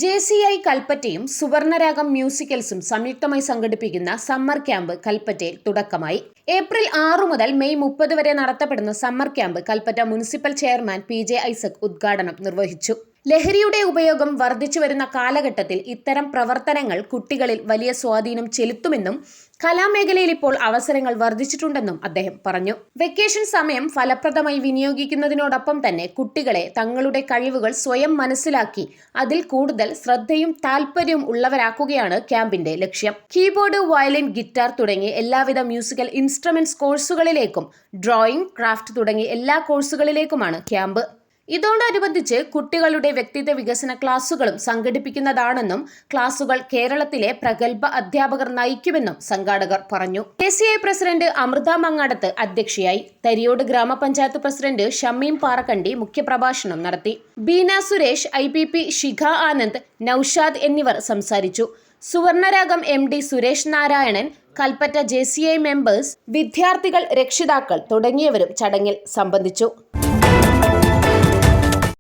JCI കൽപ്പറ്റയും സുവർണരാഗം മ്യൂസിക്കൽസും സംയുക്തമായി സംഘടിപ്പിക്കുന്ന summer camp കൽപ്പറ്റയിൽ തുടക്കമായി. ഏപ്രിൽ 6 മുതൽ മെയ് 30 വരെ നടത്തപ്പെടുന്ന summer camp Kalpetta municipal chairman PJ Isaac ഉദ്ഘാടനം നിർവഹിച്ചു. ലഹരിയുടെ ഉപയോഗം വർദ്ധിച്ചുവരുന്ന കാലഘട്ടത്തിൽ ഇത്തരം പ്രവർത്തനങ്ങൾ കുട്ടികളിൽ വലിയ സ്വാധീനം ചെലുത്തുമെന്നും കലാമേഖലയിൽ ഇപ്പോൾ അവസരങ്ങൾ വർദ്ധിച്ചിട്ടുണ്ടെന്നും അദ്ദേഹം പറഞ്ഞു. വെക്കേഷൻ സമയം ഫലപ്രദമായി വിനിയോഗിക്കുന്നതിനോടൊപ്പം തന്നെ കുട്ടികളെ തങ്ങളുടെ കഴിവുകൾ സ്വയം മനസ്സിലാക്കി അതിൽ കൂടുതൽ ശ്രദ്ധയും താല്പര്യവും ഉള്ളവരാക്കുകയാണ് ക്യാമ്പിന്റെ ലക്ഷ്യം. കീബോർഡ്, വയലിൻ, ഗിറ്റാർ തുടങ്ങി എല്ലാവിധ മ്യൂസിക്കൽ ഇൻസ്ട്രുമെന്റ്സ് കോഴ്സുകളിലേക്കും ഡ്രോയിങ്, ക്രാഫ്റ്റ് തുടങ്ങി എല്ലാ കോഴ്സുകളിലേക്കുമാണ് ക്യാമ്പ്. ഇതോടനുബന്ധിച്ച് കുട്ടികളുടെ വ്യക്തിത്വ വികസന ക്ലാസുകളും സംഘടിപ്പിക്കുന്നതാണെന്നും ക്ലാസുകൾ കേരളത്തിലെ പ്രഗത്ഭ അധ്യാപകർ നയിക്കുമെന്നും സംഘാടകർ പറഞ്ഞു. JCI പ്രസിഡന്റ് അമൃത മങ്ങാടത്ത് അധ്യക്ഷയായി. തരിയോട് ഗ്രാമപഞ്ചായത്ത് പ്രസിഡന്റ് ഷമീം പാറക്കണ്ടി മുഖ്യപ്രഭാഷണം നടത്തി. ബീന സുരേഷ്, IPP ശിഖ ആനന്ദ്, നൌഷാദ് എന്നിവർ സംസാരിച്ചു. സുവർണരാഗം MD Suresh Narayanan, Kalpetta JCI members, വിദ്യാർത്ഥികൾ, രക്ഷിതാക്കൾ തുടങ്ങിയവരും ചടങ്ങിൽ സംബന്ധിച്ചു.